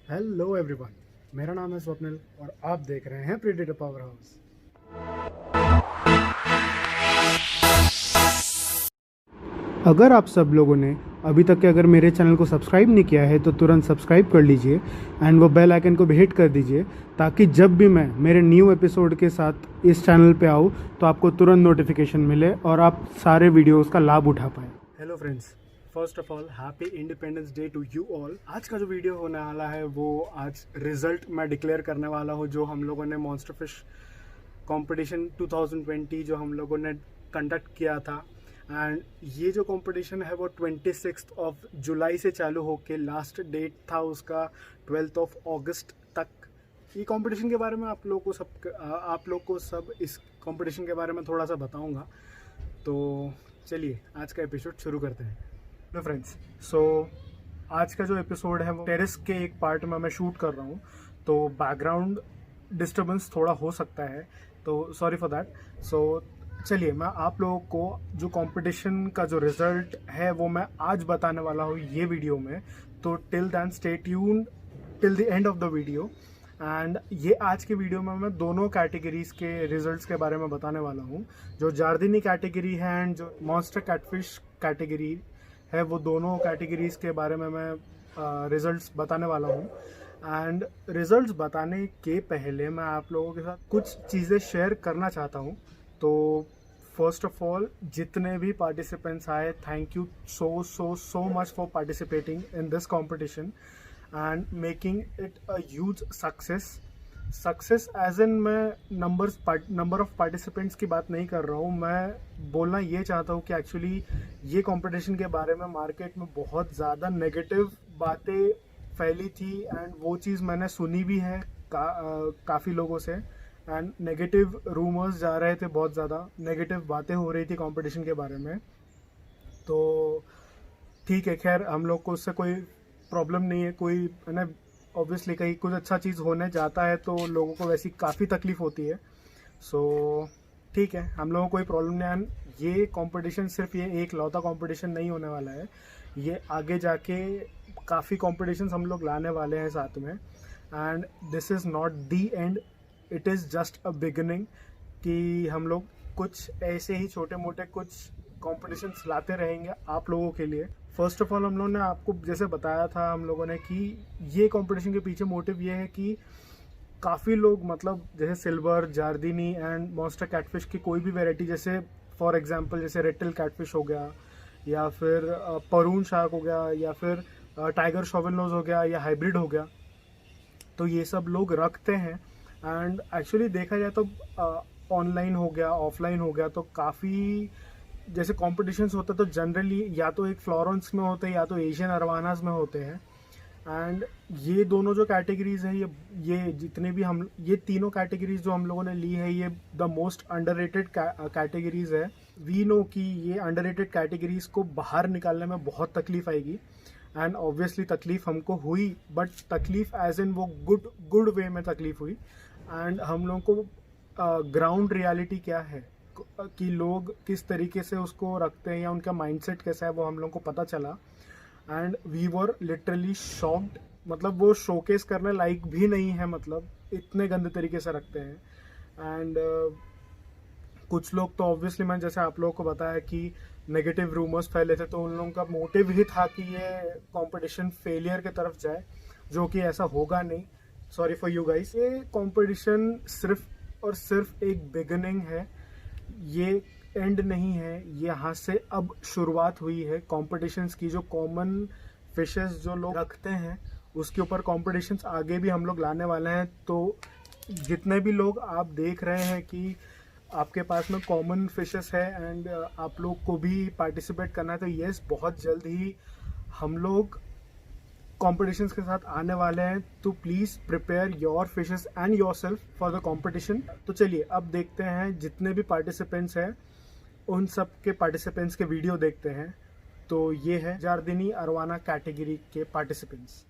Hello everyone, मेरा नाम है स्वप्निल और आप देख रहे हैं प्रेडेटर पावर हाउस। अगर आप सब लोगों ने अभी तक के अगर मेरे चैनल को सब्सक्राइब नहीं किया है तो तुरंत सब्सक्राइब कर लीजिए एंड वो बेल आइकन को भी हिट कर दीजिए ताकि जब भी मैं मेरे न्यू एपिसोड के साथ इस चैनल पे आऊँ तो आपको तुरंत नोटिफिकेशन मिले और आप सारे वीडियोस का लाभ उठा पाए। Hello friends, first of all happy Independence Day to you all. आज का जो वीडियो होने वाला है वो आज रिजल्ट मैं डिक्लेयर करने वाला हूँ जो हम लोगों ने मॉन्स्टर फिश कंपटीशन 2020 जो हम लोगों ने कंडक्ट किया था। एंड ये जो कंपटीशन है वो 26 ऑफ जुलाई से चालू होके लास्ट डेट था उसका 12 ऑफ अगस्त तक। ये कंपटीशन के बारे में आप लोग को सब इस कंपटीशन के बारे में थोड़ा सा बताऊंगा। तो चलिए आज का एपिसोड शुरू करते हैं। हेलो फ्रेंड्स, सो आज का जो एपिसोड है वो टेरेस के एक पार्ट में मैं शूट कर रहा हूँ, तो बैकग्राउंड डिस्टर्बेंस थोड़ा हो सकता है, तो सॉरी फॉर दैट। सो चलिए मैं आप लोगों को जो कंपटीशन का जो रिजल्ट है वो मैं आज बताने वाला हूँ ये वीडियो में। तो till then stay tuned till the end of the video. And ये आज के वीडियो में मैं दोनों कैटेगरीज के रिजल्ट्स के बारे में बताने वाला हूँ, जो जार्दिनी कैटेगरी है एंड जो मॉन्स्टर कैटफिश कैटेगरी है, वो दोनों कैटेगरीज के बारे में मैं रिजल्ट्स बताने वाला हूँ। एंड रिजल्ट्स बताने के पहले मैं आप लोगों के साथ कुछ चीज़ें शेयर करना चाहता हूँ। तो फर्स्ट ऑफ ऑल जितने भी पार्टिसिपेंट्स आए, thank you so much for participating in this competition and making it a huge success as in many number of participants की बात नहीं कर रहा हूँ। मैं बोलना ये चाहता हूँ कि एक्चुअली ये कंपटीशन के बारे में मार्केट में बहुत ज़्यादा नेगेटिव बातें फैली थी एंड वो चीज़ मैंने सुनी भी है काफ़ी लोगों से। एंड नेगेटिव रूमर्स जा रहे थे, बहुत ज़्यादा नेगेटिव बातें हो रही थी कंपटीशन के बारे में। तो ठीक है, खैर हम लोग को उससे कोई प्रॉब्लम नहीं है, कोई है ना। ऑब्वियसली कहीं कुछ अच्छा चीज़ होने जाता है तो लोगों को वैसी काफ़ी तकलीफ होती है। सो ठीक है, हम लोगों को कोई प्रॉब्लम नहीं है। ये कंपटीशन सिर्फ ये एक लौता कंपटीशन नहीं होने वाला है, ये आगे जाके काफ़ी कॉम्पिटिशन्स हम लोग लाने वाले हैं साथ में। And this is not the and, it is just a beginning कि हम लोग कुछ ऐसे ही छोटे मोटे कुछ कॉम्पिटिशन्स लाते रहेंगे आप लोगों के लिए। फर्स्ट ऑफ ऑल हम लोगों ने आपको जैसे बताया था हम लोगों ने कि ये कंपटीशन के पीछे मोटिव ये है कि काफ़ी लोग मतलब जैसे सिल्वर, जार्दिनी एंड मॉन्स्टर कैटफिश की कोई भी वेराइटी, जैसे फॉर एग्जांपल जैसे रेड-टेल कैटफिश हो गया या फिर परून शार्क हो गया या फिर टाइगर शॉवेलनोज हो गया या हाइब्रिड हो गया, तो ये सब लोग रखते हैं। एंड एक्चुअली देखा जाए तो ऑनलाइन हो गया, ऑफलाइन हो गया, तो काफ़ी जैसे कॉम्पिटिशन्स होते तो जनरली या तो एक फ्लोरेंस में होते हैं या तो एशियन अरवानाज में होते हैं। एंड ये दोनों जो कैटेगरीज है, ये जितने भी हम ये तीनों कैटेगरीज जो हम लोगों ने ली है, ये द मोस्ट अंडररेटेड कैटेगरीज है। वी नो कि ये अंडररेटेड कैटेगरीज को बाहर निकालने में बहुत तकलीफ आएगी एंड ऑब्वियसली तकलीफ हमको हुई, बट तकलीफ एज इन वो गुड वे में तकलीफ हुई। एंड हम लोगों को ग्राउंड रियलिटी क्या है कि लोग किस तरीके से उसको रखते हैं या उनका माइंडसेट कैसा है वो हम लोगों को पता चला। And we were literally shocked, मतलब वो शोकेस करने लायक भी नहीं है, मतलब इतने गंदे तरीके से रखते हैं। एंड कुछ लोग तो ऑब्वियसली मैं जैसे आप लोगों को बताया कि नेगेटिव रूमर्स फैले थे, तो उन लोगों का मोटिव ही था कि ये कंपटीशन फेलियर की तरफ जाए, जो कि ऐसा होगा नहीं। सॉरी फॉर यू गाइस, ये कंपटीशन सिर्फ और सिर्फ एक बिगिनिंग है, ये एंड नहीं है। ये यहाँ से अब शुरुआत हुई है कॉम्पिटिशन्स की। जो कॉमन फिशेस जो लोग रखते हैं उसके ऊपर कॉम्पिटिशन्स आगे भी हम लोग लाने वाले हैं। तो जितने भी लोग आप देख रहे हैं कि आपके पास में कॉमन फिशेस है एंड आप लोग को भी पार्टिसिपेट करना है, तो यस बहुत जल्द ही हम लोग कॉम्पिटिशन्स के साथ आने वाले हैं। तो please prepare your fishes and your self for the competition. तो चलिए अब देखते हैं जितने भी पार्टिसिपेंट्स हैं उन सब के पार्टिसिपेंट्स के वीडियो देखते हैं। तो ये है जार्दिनी अरवाना कैटेगरी के पार्टिसिपेंट्स।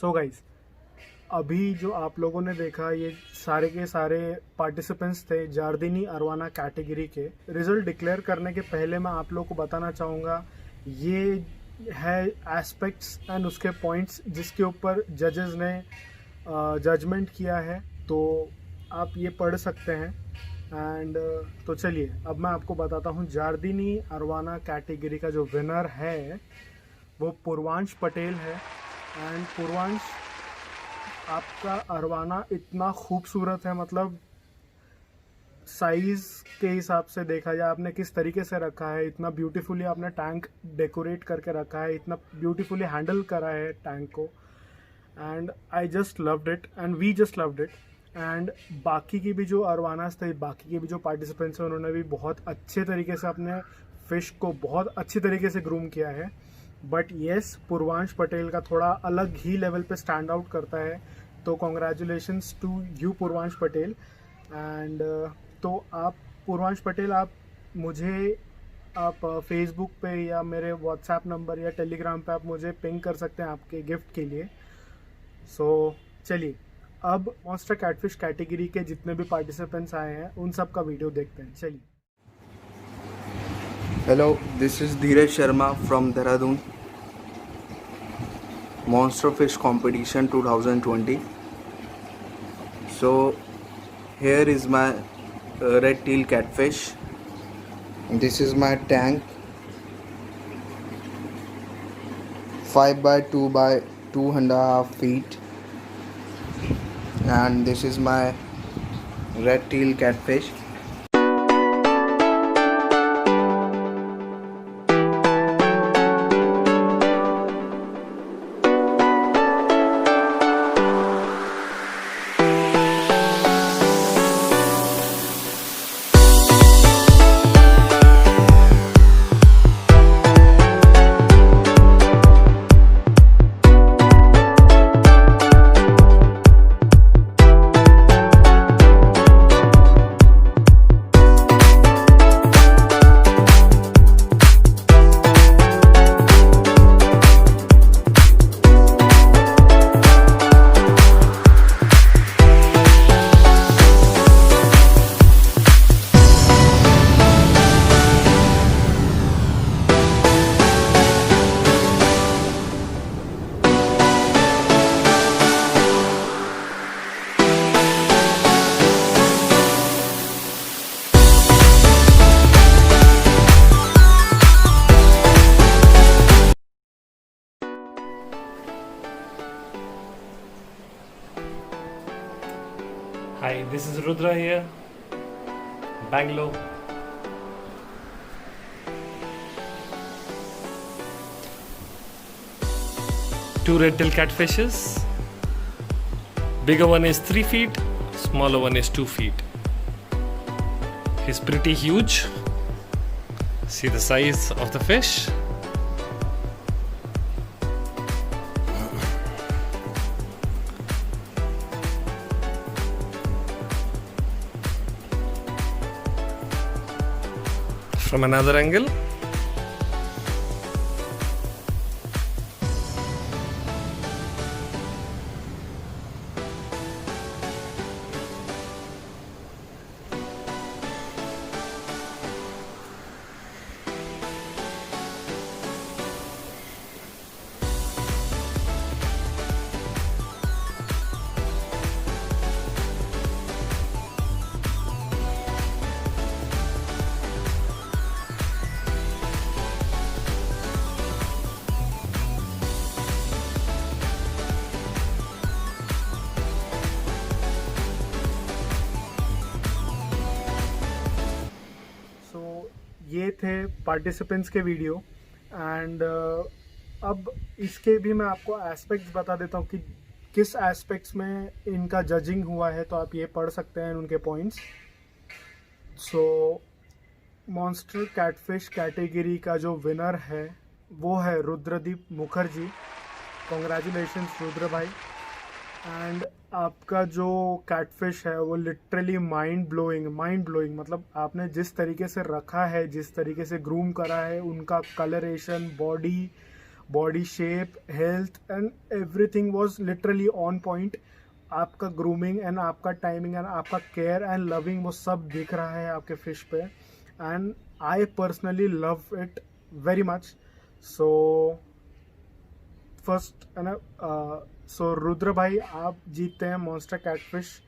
सो गाइस, अभी जो आप लोगों ने देखा ये सारे के सारे पार्टिसिपेंट्स थे जार्दिनी अरवाना कैटेगरी के। रिजल्ट डिक्लेयर करने के पहले मैं आप लोगों को बताना चाहूँगा ये है एस्पेक्ट्स एंड उसके पॉइंट्स जिसके ऊपर जजेस ने जजमेंट किया है, तो आप ये पढ़ सकते हैं। एंड तो चलिए अब मैं आपको बताता हूँ जार्दिनी अरवाना कैटेगरी का जो विनर है वो पूर्वांश पटेल है। एंड पूर्वांश, आपका अरवाना इतना खूबसूरत है, मतलब साइज़ के हिसाब से देखा जाए आपने किस तरीके से रखा है, इतना ब्यूटीफुली आपने टैंक डेकोरेट करके रखा है, इतना ब्यूटीफुली हैंडल करा है टैंक को। And I just loved it and we just loved it. And बाकी की भी जो अरवानास थे, बाकी के भी जो पार्टिसिपेंट्स हैं, उन्होंने भी बहुत अच्छे तरीके से अपने फ़िश को बहुत अच्छी तरीके से ग्रूम किया है। बट येस, पूर्वांश पटेल का थोड़ा अलग ही लेवल पे स्टैंड आउट करता है, तो congratulations to you Purvansh Patel. And तो आप पूर्वांश पटेल, आप फेसबुक पे या मेरे व्हाट्सएप नंबर या टेलीग्राम पे आप मुझे पिंग कर सकते हैं आपके गिफ्ट के लिए। सो चलिए अब मॉन्स्टर कैटफिश कैटेगरी के जितने भी पार्टिसिपेंट्स आए हैं उन सब का वीडियो देखते हैं। चलिए। Hello, this is Dheeraj Sharma from Dehradun. Monster Fish Competition 2020. So here is my red tail catfish. This is my tank, 5 by 2 by 2.5 feet, and this is my red tail catfish. Hi, this is Rudra here, Bangalore. Two red-tailed catfishes. Bigger one is 3 feet, smaller one is 2 feet. He's pretty huge. See the size of the fish. From another angle. ये थे participants के video. And अब इसके भी मैं आपको aspects बता देता हूँ कि किस एस्पेक्ट्स में इनका जजिंग हुआ है, तो आप ये पढ़ सकते हैं उनके पॉइंट्स। सो मॉन्स्टर कैटफिश कैटेगरी का जो विनर है वो है रुद्रदीप मुखर्जी। कॉन्ग्रेचुलेशंस रुद्र भाई। एंड आपका जो कैटफिश है वो लिटरली माइंड ब्लोइंग, मतलब आपने जिस तरीके से रखा है, जिस तरीके से ग्रूम करा है, उनका colouration, body body shape, health and everything was literally on point. आपका ग्रूमिंग एंड आपका टाइमिंग एंड आपका केयर एंड लविंग वो सब दिख रहा है आपके फिश पे, and I personally love it very much. So first है ना, सो रुद्र भाई आप जीतते हैं मॉन्स्टर कैटफिश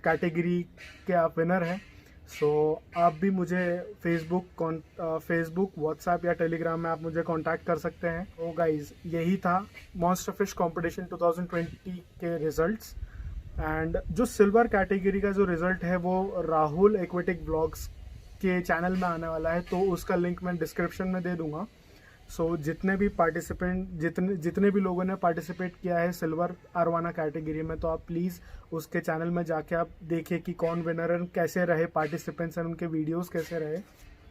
कैटेगरी के, आप विनर हैं। सो आप भी मुझे फेसबुक व्हाट्सएप या टेलीग्राम में आप मुझे कांटेक्ट कर सकते हैं। तो गाइज यही था मॉन्स्टर फिश कंपटीशन 2020 के रिजल्ट्स। एंड जो सिल्वर कैटेगरी का जो रिजल्ट है वो राहुल एक्वेटिक ब्लॉग्स के चैनल में आने वाला है, तो उसका लिंक मैं डिस्क्रिप्शन में दे दूंगा। सो जितने भी पार्टिसिपेंट जितने भी लोगों ने पार्टिसिपेट किया है सिल्वर अरवाना कैटेगरी में, तो आप प्लीज़ उसके चैनल में जाके आप देखिए कि कौन विनर है, कैसे रहे पार्टिसिपेंट्स एंड उनके वीडियोस कैसे रहे।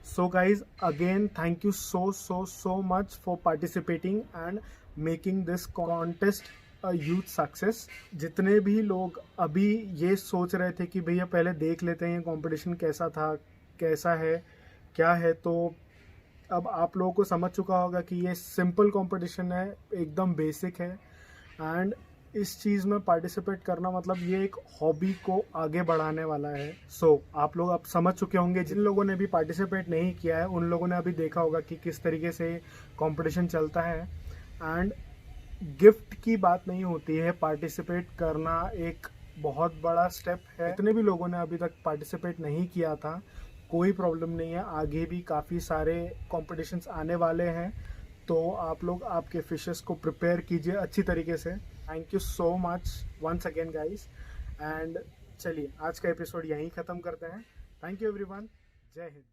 So guys again thank you so much for participating and making this contest a huge success. जितने भी लोग अभी ये सोच रहे थे कि भैया पहले देख लेते हैं ये कॉम्पिटिशन कैसा था, कैसा है, क्या है, तो अब आप लोगों को समझ चुका होगा कि ये सिंपल कंपटीशन है, एकदम बेसिक है। एंड इस चीज़ में पार्टिसिपेट करना मतलब ये एक हॉबी को आगे बढ़ाने वाला है। सो आप लोग अब समझ चुके होंगे। जिन लोगों ने भी पार्टिसिपेट नहीं किया है उन लोगों ने अभी देखा होगा कि किस तरीके से कंपटीशन चलता है। एंड गिफ्ट की बात नहीं होती है, पार्टिसिपेट करना एक बहुत बड़ा स्टेप है। जितने भी लोगों ने अभी तक पार्टिसिपेट नहीं किया था कोई प्रॉब्लम नहीं है, आगे भी काफ़ी सारे कॉम्पिटिशन्स आने वाले हैं, तो आप लोग आपके फिशेस को प्रिपेयर कीजिए अच्छी तरीके से। Thank you so much once again guys. And चलिए आज का एपिसोड यहीं ख़त्म करते हैं। थैंक यू एवरीवन, जय हिंद।